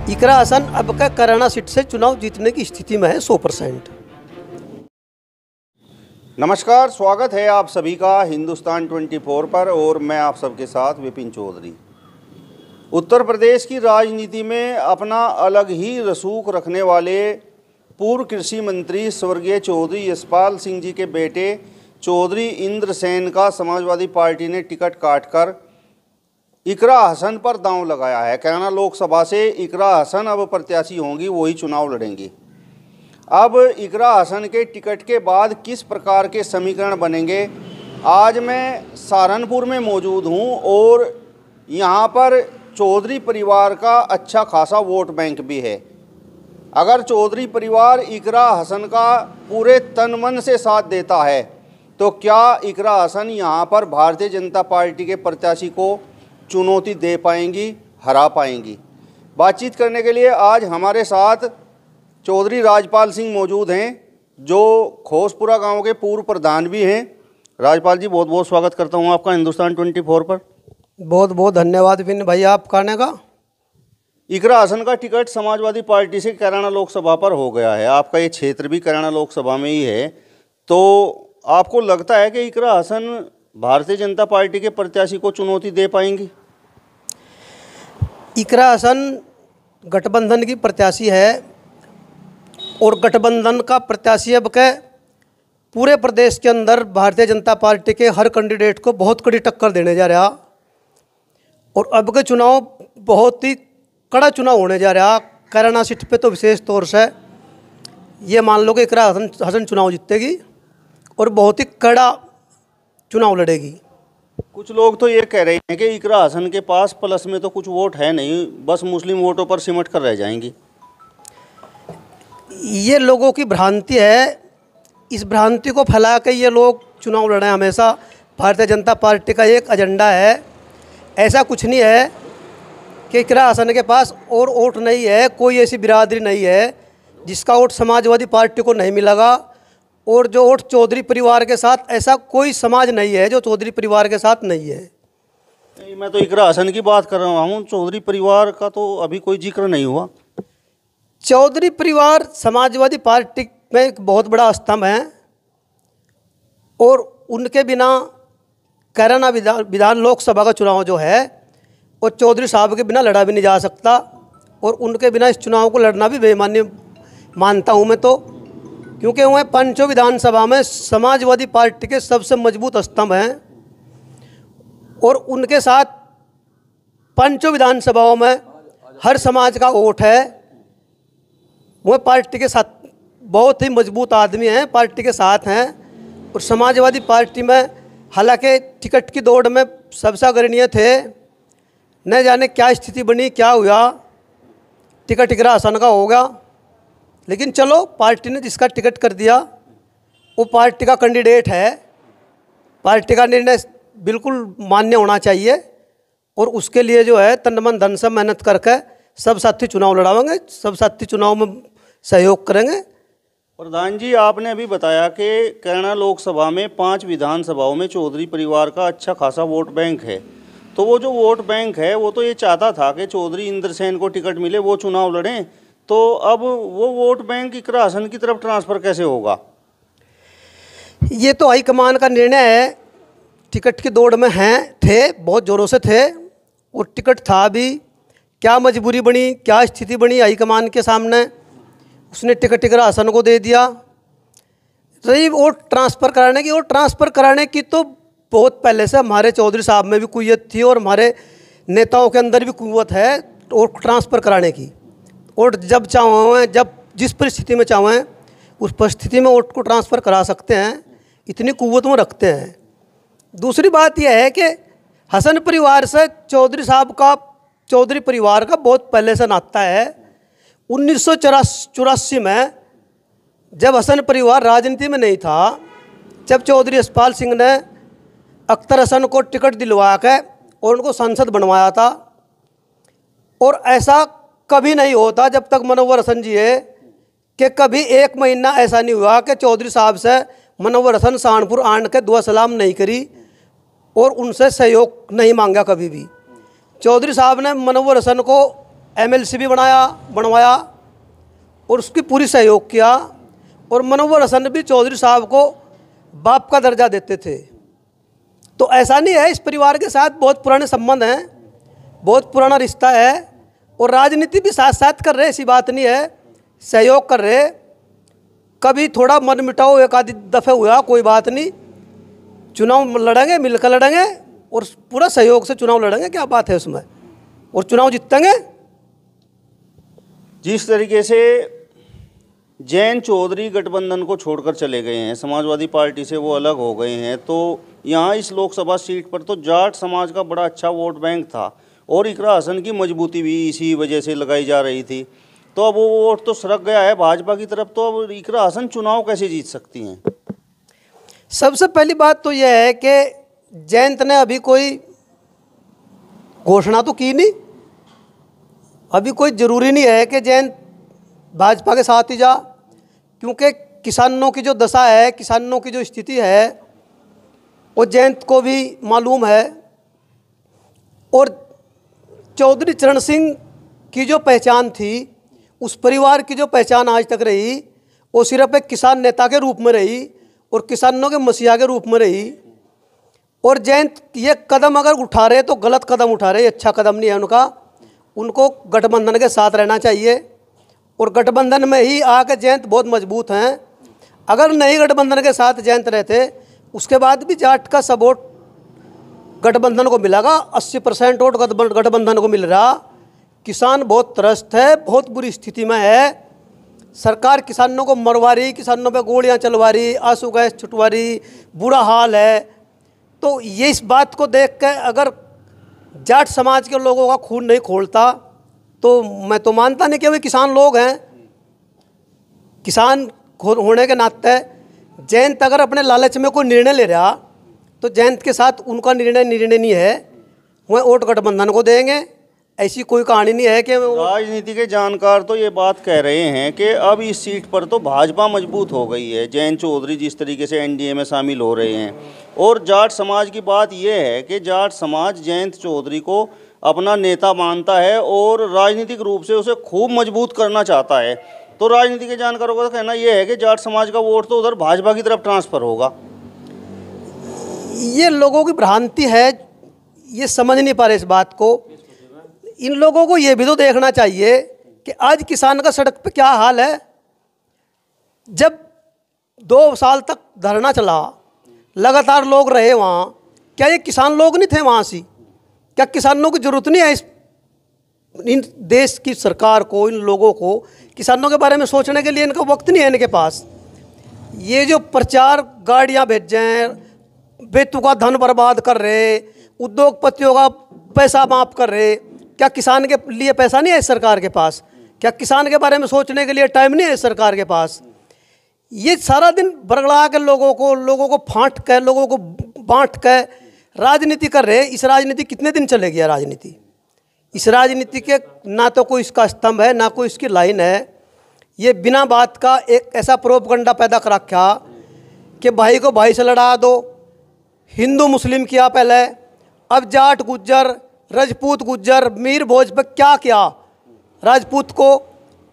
इकरा हसन अब का कराना सीट से चुनाव जीतने की स्थिति में है 100%। नमस्कार, स्वागत है आप सभी का हिंदुस्तान 24 पर और मैं आप सबके साथ विपिन चौधरी। उत्तर प्रदेश की राजनीति में अपना अलग ही रसूख रखने वाले पूर्व कृषि मंत्री स्वर्गीय चौधरी यशपाल सिंह जी के बेटे चौधरी इंद्रसेन का समाजवादी पार्टी ने टिकट काटकर इकरा हसन पर दांव लगाया है। कैराना लोकसभा से इकरा हसन अब प्रत्याशी होंगी, वही चुनाव लड़ेंगी। अब इकरा हसन के टिकट के बाद किस प्रकार के समीकरण बनेंगे, आज मैं सहारनपुर में मौजूद हूं और यहां पर चौधरी परिवार का अच्छा खासा वोट बैंक भी है। अगर चौधरी परिवार इकरा हसन का पूरे तन मन से साथ देता है तो क्या इकरा हसन यहां पर भारतीय जनता पार्टी के प्रत्याशी को चुनौती दे पाएंगी, हरा पाएंगी? बातचीत करने के लिए आज हमारे साथ चौधरी राजपाल सिंह मौजूद हैं, जो खोसपुरा गांव के पूर्व प्रधान भी हैं। राजपाल जी, बहुत बहुत स्वागत करता हूं आपका हिंदुस्तान 24 पर। बहुत बहुत धन्यवाद विपिन भाई आपका आने का। इकरा हसन का टिकट समाजवादी पार्टी से कैराना लोकसभा पर हो गया है। आपका ये क्षेत्र भी कैराना लोकसभा में ही है, तो आपको लगता है कि इकरा हसन भारतीय जनता पार्टी के प्रत्याशी को चुनौती दे पाएंगी? इकरा हसन गठबंधन की प्रत्याशी है और गठबंधन का प्रत्याशी अब के पूरे प्रदेश के अंदर भारतीय जनता पार्टी के हर कैंडिडेट को बहुत कड़ी टक्कर देने जा रहा और अब के चुनाव बहुत ही कड़ा चुनाव होने जा रहा। कैराना सीट पे तो विशेष तौर से ये मान लो कि इकरा हसन चुनाव जीतेगी और बहुत ही कड़ा चुनाव लड़ेगी। कुछ लोग तो ये कह रहे हैं कि इकरा हसन के पास प्लस में तो कुछ वोट है नहीं, बस मुस्लिम वोटों पर सिमट कर रह जाएंगी। ये लोगों की भ्रांति है। इस भ्रांति को फैला के ये लोग चुनाव लड़े। हमेशा भारतीय जनता पार्टी का एक एजेंडा है, ऐसा कुछ नहीं है कि इकरा हसन के पास और वोट नहीं है। कोई ऐसी बिरादरी नहीं है जिसका वोट समाजवादी पार्टी को नहीं मिलेगा और जो वोट चौधरी परिवार के साथ, ऐसा कोई समाज नहीं है जो चौधरी परिवार के साथ नहीं है। नहीं, मैं तो इकरा हसन की बात कर रहा हूँ, चौधरी परिवार का तो अभी कोई जिक्र नहीं हुआ। चौधरी परिवार समाजवादी पार्टी में एक बहुत बड़ा स्तंभ है और उनके बिना कैराना विधान लोकसभा का चुनाव जो है और चौधरी साहब के बिना लड़ा भी नहीं जा सकता और उनके बिना इस चुनाव को लड़ना भी बेमानी मानता हूँ मैं तो, क्योंकि वह पंचों विधानसभा में समाजवादी पार्टी के सबसे मजबूत स्तंभ हैं और उनके साथ पंचों विधानसभाओं में हर समाज का वोट है। वह पार्टी के साथ बहुत ही मजबूत आदमी हैं, पार्टी के साथ हैं और समाजवादी पार्टी में हालांकि टिकट की दौड़ में सबसे अग्रणीय थे। न जाने क्या स्थिति बनी, क्या हुआ, टिकट इकरा हसन का होगा, लेकिन चलो पार्टी ने जिसका टिकट कर दिया वो पार्टी का कैंडिडेट है। पार्टी का निर्णय बिल्कुल मान्य होना चाहिए और उसके लिए जो है तन मन धन से मेहनत करके सब साथी चुनाव लड़ावेंगे, सब साथी चुनाव में सहयोग करेंगे। प्रधान जी, आपने अभी बताया कि कैराना लोकसभा में 5 विधानसभाओं में चौधरी परिवार का अच्छा खासा वोट बैंक है, तो वो जो वोट बैंक है वो तो ये चाहता था कि चौधरी इंद्रसेन को टिकट मिले, वो चुनाव लड़ें, तो अब वो वोट बैंक इकरा हसन की तरफ ट्रांसफ़र कैसे होगा? ये तो हाईकमान का निर्णय है। टिकट की दौड़ में थे, बहुत ज़ोरों से थे और टिकट था भी। क्या मजबूरी बनी, क्या स्थिति बनी हाईकमान के सामने, उसने टिकट इकरा हसन को दे दिया। रही वोट ट्रांसफ़र कराने की, और ट्रांसफ़र कराने की तो बहुत पहले से हमारे चौधरी साहब में भी कुव्वत थी और हमारे नेताओं के अंदर भी कुव्वत है वोट ट्रांसफ़र कराने की। वोट जब चाहें, जब जिस परिस्थिति में चाहें उस परिस्थिति में वोट को ट्रांसफ़र करा सकते हैं, इतनी कुव्वत में रखते हैं। दूसरी बात यह है कि हसन परिवार से चौधरी परिवार का बहुत पहले से नाता है। 1984 में जब हसन परिवार राजनीति में नहीं था, जब चौधरी यशपाल सिंह ने अख्तर हसन को टिकट दिलवा के और उनको सांसद बनवाया था, और ऐसा कभी नहीं होता जब तक मनोवर हसन जी है कि कभी एक महीना ऐसा नहीं हुआ कि चौधरी साहब से मनोवर हसन सहारनपुर आन के दुआ सलाम नहीं करी और उनसे सहयोग नहीं मांगा कभी भी। चौधरी साहब ने मनोवर हसन को MLC भी बनवाया और उसकी पूरी सहयोग किया। और मनोवर हसन भी चौधरी साहब को बाप का दर्जा देते थे। तो ऐसा नहीं है, इस परिवार के साथ बहुत पुराने संबंध हैं, बहुत पुराना रिश्ता है और राजनीति भी साथ साथ कर रहे, ऐसी बात नहीं है, सहयोग कर रहे। कभी थोड़ा मन मिटाओ एक आधी दफ़े हुआ, कोई बात नहीं, चुनाव लड़ेंगे, मिलकर लड़ेंगे और पूरा सहयोग से चुनाव लड़ेंगे, क्या बात है उसमें, और चुनाव जीतेंगे। जिस तरीके से जयंत चौधरी गठबंधन को छोड़कर चले गए हैं, समाजवादी पार्टी से वो अलग हो गए हैं, तो यहाँ इस लोकसभा सीट पर तो जाट समाज का बड़ा अच्छा वोट बैंक था और इकरा हसन की मजबूती भी इसी वजह से लगाई जा रही थी। तो अब वो वोट तो सरक गया है भाजपा की तरफ, तो अब इकरा हसन चुनाव कैसे जीत सकती हैं? सबसे पहली बात तो यह है कि जयंत ने अभी कोई घोषणा तो की नहीं, अभी कोई ज़रूरी नहीं है कि जयंत भाजपा के साथ ही जा, क्योंकि किसानों की जो दशा है, किसानों की जो स्थिति है, वो जयंत को भी मालूम है। और चौधरी चरण सिंह की जो पहचान थी, उस परिवार की जो पहचान आज तक रही, वो सिर्फ एक किसान नेता के रूप में रही और किसानों के मसीहा के रूप में रही। और जयंत ये कदम अगर उठा रहे तो गलत कदम उठा रहे, अच्छा कदम नहीं है उनका। उनको गठबंधन के साथ रहना चाहिए और गठबंधन में ही आके जयंत बहुत मजबूत हैं। अगर नहीं गठबंधन के साथ जयंत रहते, उसके बाद भी जाट का सपोर्ट गठबंधन को मिलेगा। 80% वोट गठबंधन को मिल रहा। किसान बहुत त्रस्त है, बहुत बुरी स्थिति में है। सरकार किसानों को मरवा रही, किसानों पे गोलियां चलवा रही, आंसू गैस छुटवा रही, बुरा हाल है। तो ये इस बात को देख के अगर जाट समाज के लोगों का खून नहीं खोलता तो मैं तो मानता नहीं कि वे किसान लोग हैं। किसान होने के नाते जयंत अगर अपने लालच में कोई निर्णय ले रहा तो जयंत के साथ उनका निर्णय नहीं है, वह वोट गठबंधन को देंगे। ऐसी कोई कहानी नहीं है कि राजनीति के जानकार तो ये बात कह रहे हैं कि अब इस सीट पर तो भाजपा मजबूत हो गई है। जयंत चौधरी जिस तरीके से एनडीए में शामिल हो रहे हैं, और जाट समाज की बात यह है कि जाट समाज जयंत चौधरी को अपना नेता मानता है और राजनीतिक रूप से उसे खूब मजबूत करना चाहता है। तो राजनीति के जानकारों का कहना यह है कि जाट समाज का वोट तो उधर भाजपा की तरफ ट्रांसफर होगा। ये लोगों की भ्रांति है, ये समझ नहीं पा रहे इस बात को। इन लोगों को ये भी तो देखना चाहिए कि आज किसान का सड़क पे क्या हाल है। जब 2 साल तक धरना चला, लगातार लोग रहे वहाँ, क्या ये किसान लोग नहीं थे वहाँ से? क्या किसानों की ज़रूरत नहीं है इन देश की सरकार को, इन लोगों को किसानों के बारे में सोचने के लिए? इनका वक्त नहीं है इनके पास। ये जो प्रचार गाड़ियाँ भेज हैं, बेतुका धन बर्बाद कर रहे, उद्योगपतियों का पैसा माफ कर रहे, क्या किसान के लिए पैसा नहीं है इस सरकार के पास? क्या किसान के बारे में सोचने के लिए टाइम नहीं है इस सरकार के पास? ये सारा दिन बरगड़ा के लोगों को फांट के, लोगों को बांट के राजनीति कर रहे। इस राजनीति कितने दिन चलेगी? राजनीति, इस राजनीति के ना तो कोई इसका स्तंभ है, ना कोई इसकी लाइन है। ये बिना बात का एक ऐसा प्रोपगंडा पैदा कर रखा कि भाई को भाई से लड़ा दो, हिंदू मुस्लिम किया पहले, अब जाट गुज्जर, राजपूत गुज्जर, मीर भोज पर क्या किया? राजपूत को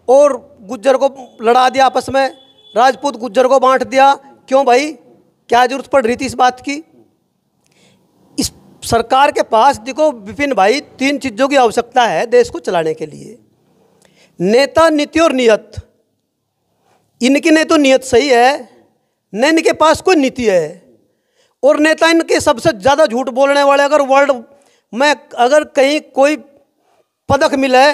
और गुज्जर को लड़ा दिया आपस में, राजपूत गुज्जर को बांट दिया। क्यों भाई? क्या जरूरत पड़ रही थी इस बात की? इस सरकार के पास देखो विपिन भाई, 3 चीज़ों की आवश्यकता है देश को चलाने के लिए: नेता, नीति और नियत। इनकी नहीं तो नियत सही है, न इनके पास कोई नीति है। और नेता इनके सबसे ज़्यादा झूठ बोलने वाले। अगर वर्ल्ड में अगर कहीं कोई पदक मिले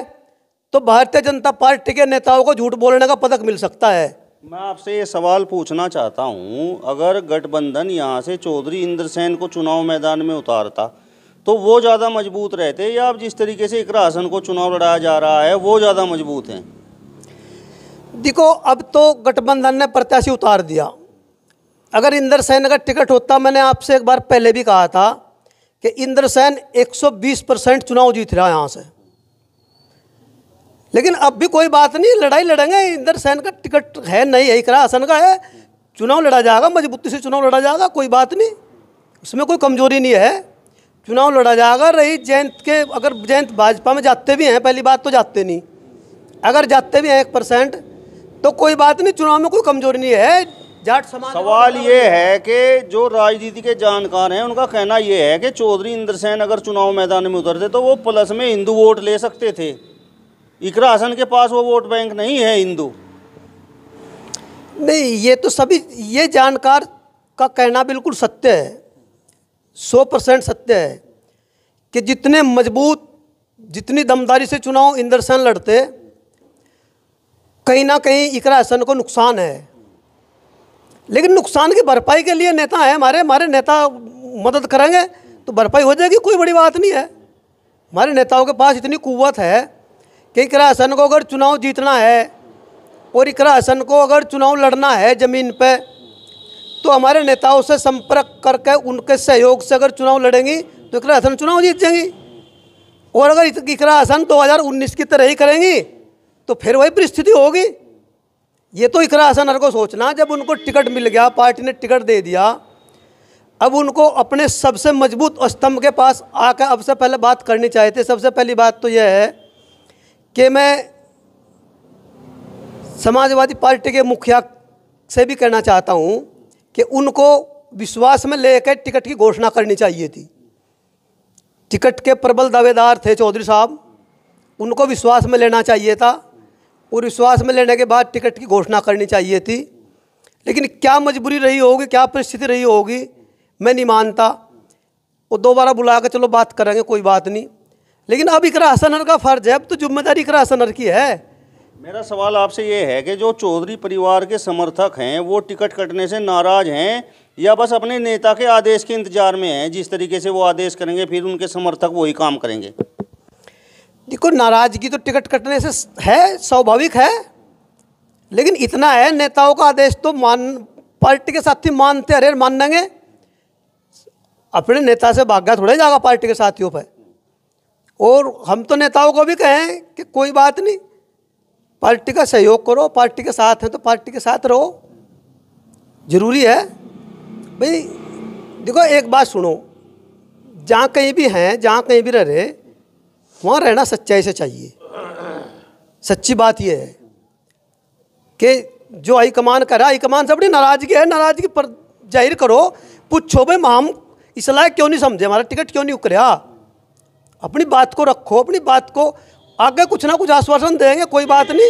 तो भारतीय जनता पार्टी के नेताओं को झूठ बोलने का पदक मिल सकता है। मैं आपसे ये सवाल पूछना चाहता हूँ, अगर गठबंधन यहाँ से चौधरी इंद्रसेन को चुनाव मैदान में उतारता तो वो ज़्यादा मजबूत रहते, या अब जिस तरीके से इकरा हसन को चुनाव लड़ाया जा रहा है वो ज़्यादा मजबूत हैं? देखो, अब तो गठबंधन ने प्रत्याशी उतार दिया। अगर इंद्रसेन का टिकट होता, मैंने आपसे एक बार पहले भी कहा था कि इंद्रसेन 120% चुनाव जीत रहा है यहाँ से। लेकिन अब भी कोई बात नहीं, लड़ाई लड़ेंगे। इंद्रसेन का टिकट है नहीं है, इकरा हसन का है, चुनाव लड़ा जाएगा, मजबूती से चुनाव लड़ा जाएगा, कोई बात नहीं, उसमें कोई कमजोरी नहीं है। चुनाव लड़ा जाएगा। रही जयंत के, अगर जयंत भाजपा में जाते भी हैं, पहली बात तो जाते नहीं, अगर जाते भी हैं 1% तो कोई बात नहीं, चुनाव में कोई कमजोरी नहीं है। जाट समाज सवाल ये है कि जो राजनीति के जानकार हैं उनका कहना ये है कि चौधरी इंद्रसेन अगर चुनाव मैदान में उतरते तो वो प्लस में हिंदू वोट ले सकते थे। इकरा हसन के पास वो वोट बैंक नहीं है हिंदू। नहीं, ये तो सभी, ये जानकार का कहना बिल्कुल सत्य है, 100% सत्य है कि जितने मजबूत, जितनी दमदारी से चुनाव इंद्रसेन लड़ते, कहीं ना कहीं इकरा हसन को नुकसान है। लेकिन नुकसान की भरपाई के लिए नेता है हमारे नेता मदद करेंगे तो भरपाई हो जाएगी, कोई बड़ी बात नहीं है। हमारे नेताओं के पास इतनी कुव्वत है कि इकरा हसन को अगर चुनाव जीतना है और इकरा हसन को अगर चुनाव लड़ना है ज़मीन पे, तो हमारे नेताओं से संपर्क करके उनके सहयोग से अगर चुनाव लड़ेंगी तो इकरा हसन चुनाव जीत जाएंगी। और अगर इकरा हसन 2019 की तरह ही करेंगी तो फिर वही परिस्थिति होगी। ये तो इकरा हसन को सोचना, जब उनको टिकट मिल गया, पार्टी ने टिकट दे दिया, अब उनको अपने सबसे मजबूत स्तंभ के पास आकर अब से पहले बात करनी चाहिए थी। सबसे पहली बात तो यह है कि मैं समाजवादी पार्टी के मुखिया से भी कहना चाहता हूं कि उनको विश्वास में लेकर टिकट की घोषणा करनी चाहिए थी। टिकट के प्रबल दावेदार थे चौधरी साहब, उनको विश्वास में लेना चाहिए था और विश्वास में लेने के बाद टिकट की घोषणा करनी चाहिए थी। लेकिन क्या मजबूरी रही होगी, क्या परिस्थिति रही होगी, मैं नहीं मानता। वो दोबारा बुला के चलो बात करेंगे, कोई बात नहीं। लेकिन अब इकरा हसन का फर्ज है, अब तो जिम्मेदारी इकरा हसन की है। मेरा सवाल आपसे ये है कि जो चौधरी परिवार के समर्थक हैं वो टिकट कटने से नाराज हैं या बस अपने नेता के आदेश के इंतजार में हैं, जिस तरीके से वो आदेश करेंगे फिर उनके समर्थक वही काम करेंगे? देखो, नाराजगी तो टिकट कटने से है, स्वाभाविक है, लेकिन इतना है, नेताओं का आदेश तो पार्टी के साथी मानते, अरे मान लेंगे। अपने नेता से भाग्य थोड़े जाएगा पार्टी के साथियों पर। और हम तो नेताओं को भी कहें कि कोई बात नहीं, पार्टी का सहयोग करो, पार्टी के साथ है तो पार्टी के साथ रहो, जरूरी है भाई। देखो एक बात सुनो, जहाँ कहीं भी हैं, जहाँ कहीं भी रह रहे, वहाँ रहना सच्चाई से चाहिए। सच्ची बात यह है कि जो हाईकमान कर रहा है, हाईकमान से अपनी नाराजगी है, नाराजगी पर जाहिर करो, पूछो भाई हम इस लायक क्यों नहीं समझे, हमारा टिकट क्यों नहीं उकरा। अपनी बात को रखो, अपनी बात को आगे कुछ ना कुछ आश्वासन देंगे, कोई बात नहीं,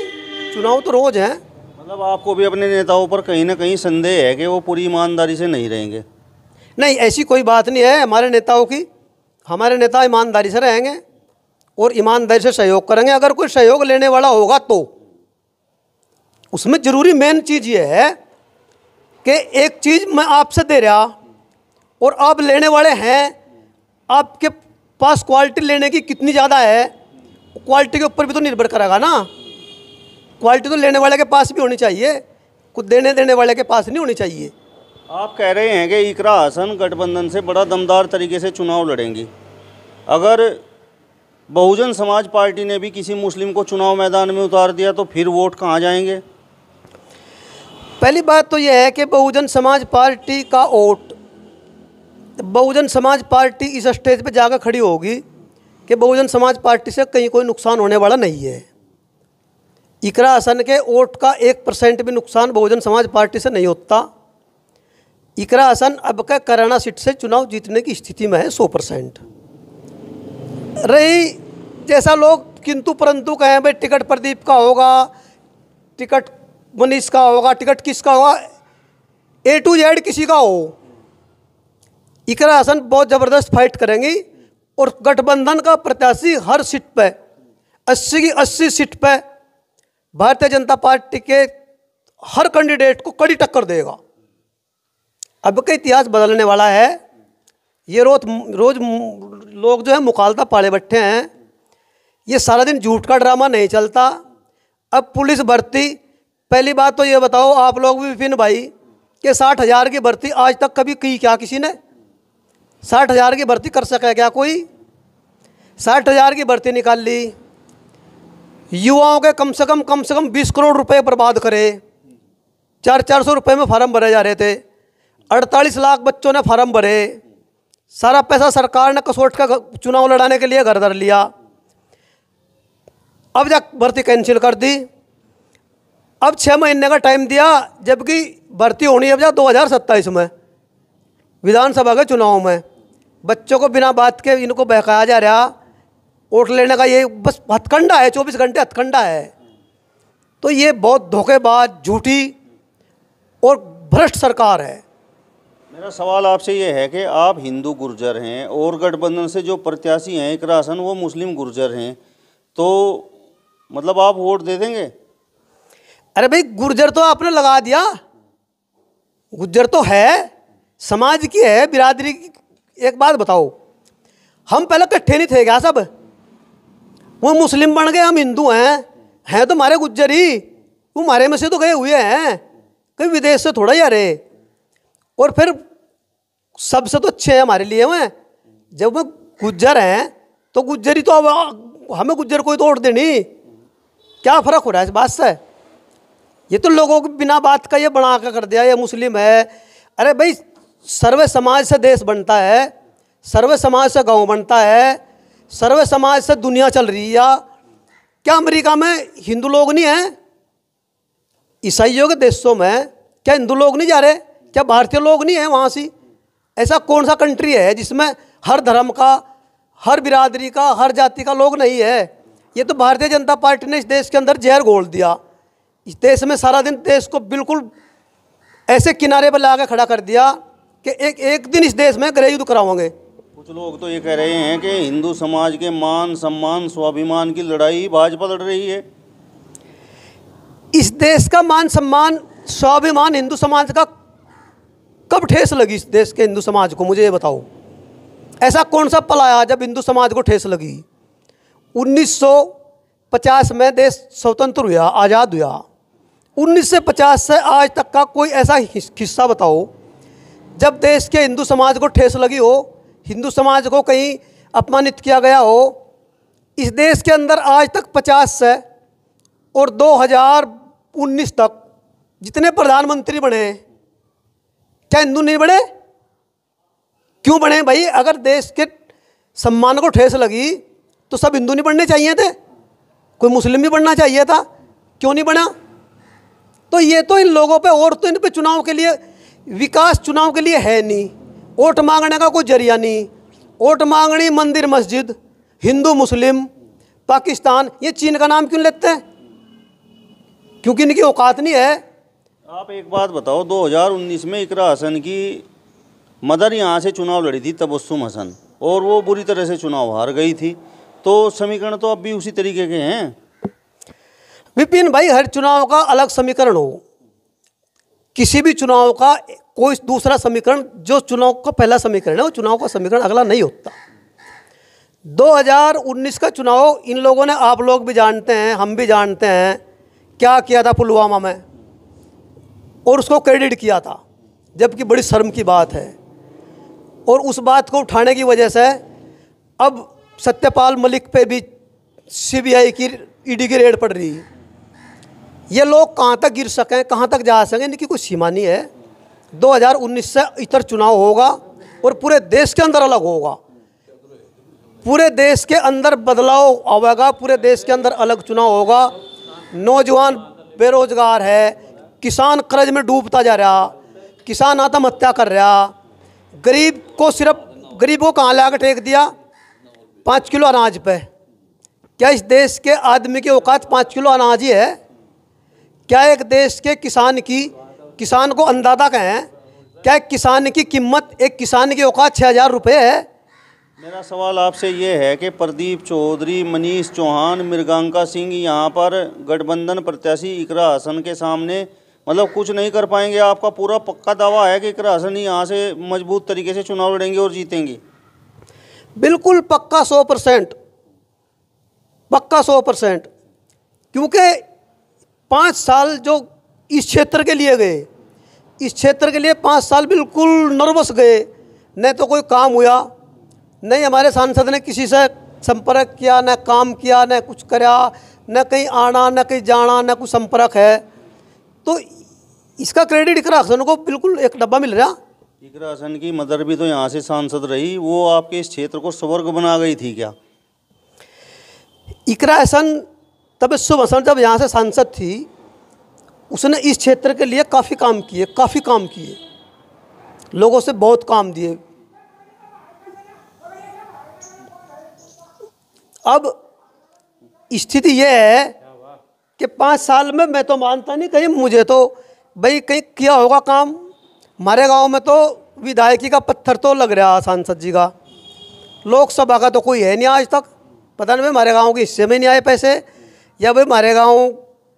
चुनाव तो रोज है। मतलब आपको भी अपने नेताओं पर कहीं ना कहीं संदेह है कि वो पूरी ईमानदारी से नहीं रहेंगे? नहीं, ऐसी कोई बात नहीं है हमारे नेताओं की। हमारे नेता ईमानदारी से रहेंगे और ईमानदारी से सहयोग करेंगे। अगर कोई सहयोग लेने वाला होगा तो उसमें जरूरी मेन चीज़ ये है कि एक चीज़ मैं आपसे दे रहा और आप लेने वाले हैं, आपके पास क्वालिटी लेने की कितनी ज़्यादा है, क्वालिटी के ऊपर भी तो निर्भर करेगा ना। क्वालिटी तो लेने वाले के पास भी होनी चाहिए, कुछ देने वाले के पास नहीं होनी चाहिए। आप कह रहे हैं कि इकरा हसन गठबंधन से बड़ा दमदार तरीके से चुनाव लड़ेंगी। अगर बहुजन समाज पार्टी ने भी किसी मुस्लिम को चुनाव मैदान में उतार दिया तो फिर वोट कहाँ जाएंगे? पहली बात तो यह है कि बहुजन समाज पार्टी का वोट, बहुजन समाज पार्टी इस स्टेज पे जाकर खड़ी होगी कि बहुजन समाज पार्टी से कहीं कोई नुकसान होने वाला नहीं है। इकरा हसन के वोट का 1% भी नुकसान बहुजन समाज पार्टी से नहीं होता। इकरा हसन अब का कराना सीट से चुनाव जीतने की स्थिति में है 100%। रही जैसा लोग किंतु परंतु कहें भाई टिकट प्रदीप का होगा, टिकट मनीष का होगा, टिकट किसका होगा, A to Z किसी का हो, इकरा हसन बहुत ज़बरदस्त फाइट करेंगी और गठबंधन का प्रत्याशी हर सीट पे 80 की 80 सीट पे भारतीय जनता पार्टी के हर कैंडिडेट को कड़ी टक्कर देगा। अब का इतिहास बदलने वाला है। ये रोज लोग जो है मुखालता पाले बैठे हैं, ये सारा दिन झूठ का ड्रामा नहीं चलता। अब पुलिस भर्ती, पहली बात तो ये बताओ आप लोग भी विपिन भाई कि 60,000 की भर्ती आज तक कभी की क्या किसी ने? 60,000 की भर्ती कर सका क्या कोई? 60,000 की भर्ती निकाल ली, युवाओं के कम से कम 20 करोड़ रुपए बर्बाद करे, 400 रुपये में फार्म भरे जा रहे थे, 48 लाख बच्चों ने फार्म भरे, सारा पैसा सरकार ने कसौट का चुनाव लड़ाने के लिए घर धर लिया। अब जा भर्ती कैंसिल कर दी। अब 6 महीने का टाइम दिया, जबकि भर्ती होनी है अब जा 2027 में विधानसभा के चुनाव में। बच्चों को बिना बात के इनको बहकाया जा रहा। वोट लेने का ये बस हथकंडा है, 24 घंटे हथकंडा है। तो ये बहुत धोखेबाज, झूठी और भ्रष्ट सरकार है। मेरा सवाल आपसे ये है कि आप हिंदू गुर्जर हैं और गठबंधन से जो प्रत्याशी हैं इकरा हसन वो मुस्लिम गुर्जर हैं, तो मतलब आप वोट दे देंगे? अरे भाई, गुर्जर तो आपने लगा दिया। गुर्जर तो है, समाज की है, बिरादरी की। एक बात बताओ, हम पहले इकट्ठे नहीं थे क्या सब? वो मुस्लिम बन गए, हम हिंदू हैं तो हमारे गुज्जर ही। वो हमारे में से तो गए हुए हैं, कहीं विदेश से थोड़ा ही आ रहे। और फिर सबसे तो अच्छे हैं हमारे लिए। वह जब वो गुज्जर हैं तो गुज्जरी तो अब हमें गुज्जर कोई तो वोट देनी। क्या फ़र्क हो रहा है इस बात से? ये तो लोगों को बिना बात का ये बना कर दिया ये मुस्लिम है। अरे भाई, सर्वे समाज से देश बनता है, सर्वे समाज से गांव बनता है, सर्वे समाज से दुनिया चल रही है। क्या अमेरिका में हिंदू लोग नहीं हैं? ईसाइयों के देशों में क्या हिंदू लोग नहीं जा रहे? क्या भारतीय लोग नहीं हैं वहाँ से? ऐसा कौन सा कंट्री है जिसमें हर धर्म का, हर बिरादरी का, हर जाति का लोग नहीं है? ये तो भारतीय जनता पार्टी ने इस देश के अंदर जहर घोल दिया। इस देश में सारा दिन देश को बिल्कुल ऐसे किनारे पर ला के खड़ा कर दिया कि एक दिन इस देश में गृह युद्ध करावांगे। कुछ लोग तो ये कह रहे हैं कि हिंदू समाज के मान सम्मान स्वाभिमान की लड़ाई भाजपा लड़ रही है। इस देश का मान सम्मान स्वाभिमान हिंदू समाज का कब ठेस लगी? इस देश के हिंदू समाज को मुझे ये बताओ, ऐसा कौन सा पल आया जब हिंदू समाज को ठेस लगी? 1950 में देश स्वतंत्र हुआ, आज़ाद हुआ। 1950 से आज तक का कोई ऐसा हिस्सा बताओ जब देश के हिंदू समाज को ठेस लगी हो, हिंदू समाज को कहीं अपमानित किया गया हो। इस देश के अंदर आज तक 50 से और 2019 तक जितने प्रधानमंत्री बने, क्या हिंदू नहीं बने? क्यों बने भाई? अगर देश के सम्मान को ठेस लगी तो सब हिंदू नहीं बनने चाहिए थे? कोई मुस्लिम भी बनना चाहिए था? क्यों नहीं बना? तो ये तो इन लोगों पे, और तो इन पे चुनाव के लिए, विकास चुनाव के लिए है नहीं। वोट मांगने का कोई जरिया नहीं। वोट मांगनी मंदिर मस्जिद, हिंदू मुस्लिम, पाकिस्तान, ये चीन का नाम क्यों लेते हैं? क्योंकि इनकी औकात नहीं है। आप एक बात बताओ, 2019 में इकरा हसन की मदर यहाँ से चुनाव लड़ी थी, तबस्सुम हसन, और वो बुरी तरह से चुनाव हार गई थी। तो समीकरण तो अब भी उसी तरीके के हैं। विपिन भाई, हर चुनाव का अलग समीकरण हो, किसी भी चुनाव का कोई दूसरा समीकरण, जो चुनाव का पहला समीकरण है वो चुनाव का समीकरण अगला नहीं होता। 2019 का चुनाव इन लोगों ने, आप लोग भी जानते हैं, हम भी जानते हैं, क्या किया था पुलवामा में, और उसको क्रेडिट किया था, जबकि बड़ी शर्म की बात है। और उस बात को उठाने की वजह से अब सत्यपाल मलिक पे भी सीबीआई की, ईडी की रेड पड़ रही है। ये लोग कहाँ तक गिर सकें, कहाँ तक जा सकें, इनकी कोई सीमा नहीं है। 2019 से इतर चुनाव होगा और पूरे देश के अंदर अलग होगा। पूरे देश के अंदर बदलाव आएगा, पूरे देश के अंदर अलग चुनाव होगा। नौजवान बेरोजगार है, किसान कर्ज में डूबता जा रहा, किसान आत्महत्या कर रहा, गरीब को सिर्फ, गरीब को कहाँ ला के टेक दिया? 5 किलो अनाज पे। क्या इस देश के आदमी की औकात 5 किलो अनाज ही है? क्या एक देश के किसान को अंदाजा कहें, क्या एक किसान की कीमत, एक किसान की औकात 6,000 रुपये है? मेरा सवाल आपसे ये है कि प्रदीप चौधरी, मनीष चौहान, मृगांका सिंह यहाँ पर गठबंधन प्रत्याशी इकरा हसन के सामने मतलब कुछ नहीं कर पाएंगे? आपका पूरा पक्का दावा है कि इकरा हसन यहाँ से मजबूत तरीके से चुनाव लड़ेंगे और जीतेंगे? बिल्कुल पक्का, 100%, पक्का 100%। क्योंकि 5 साल जो इस क्षेत्र के लिए गए, इस क्षेत्र के लिए 5 साल बिल्कुल नर्वस गए, न तो कोई काम हुआ, नहीं हमारे सांसद ने किसी से संपर्क किया, न काम किया, न कुछ करा, न कहीं आना, न कहीं जाना, न कुछ संपर्क है। तो इसका क्रेडिट इकरा हसन को बिल्कुल एक डब्बा मिल रहा। इकरा हसन की मदर भी तो यहाँ से सांसद रही, वो आपके इस क्षेत्र को स्वर्ग बना गई थी क्या? इकरा हसन तब शुभ हसन जब यहाँ से सांसद थी, उसने इस क्षेत्र के लिए काफ़ी काम किए, लोगों से बहुत काम दिए। अब स्थिति यह है कि 5 साल में मैं तो मानता नहीं, कहीं मुझे तो भाई कहीं किया होगा काम। हमारे गांव में तो विधायकी का पत्थर तो लग रहा सांसद जी का, लोकसभा का तो कोई है नहीं आज तक। पता नहीं भाई हमारे गांव के हिस्से में नहीं आए पैसे, या भाई हमारे गांव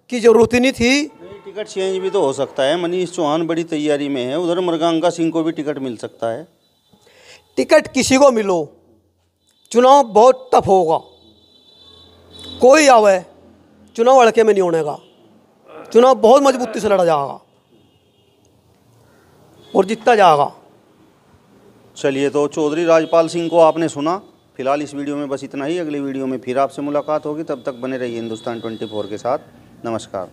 की ज़रूरत ही नहीं थी। टिकट चेंज भी तो हो सकता है, मनीष चौहान बड़ी तैयारी में है, उधर मृगांका सिंह को भी टिकट मिल सकता है। टिकट किसी को मिलो, चुनाव बहुत टफ होगा। कोई आवे, चुनाव हड़के में नहीं होने का, चुनाव बहुत मजबूती से लड़ा जाएगा और जीता जाएगा। चलिए, तो चौधरी राजपाल सिंह को आपने सुना। फिलहाल इस वीडियो में बस इतना ही। अगली वीडियो में फिर आपसे मुलाकात होगी, तब तक बने रहिए हिंदुस्तान 24 के साथ। नमस्कार।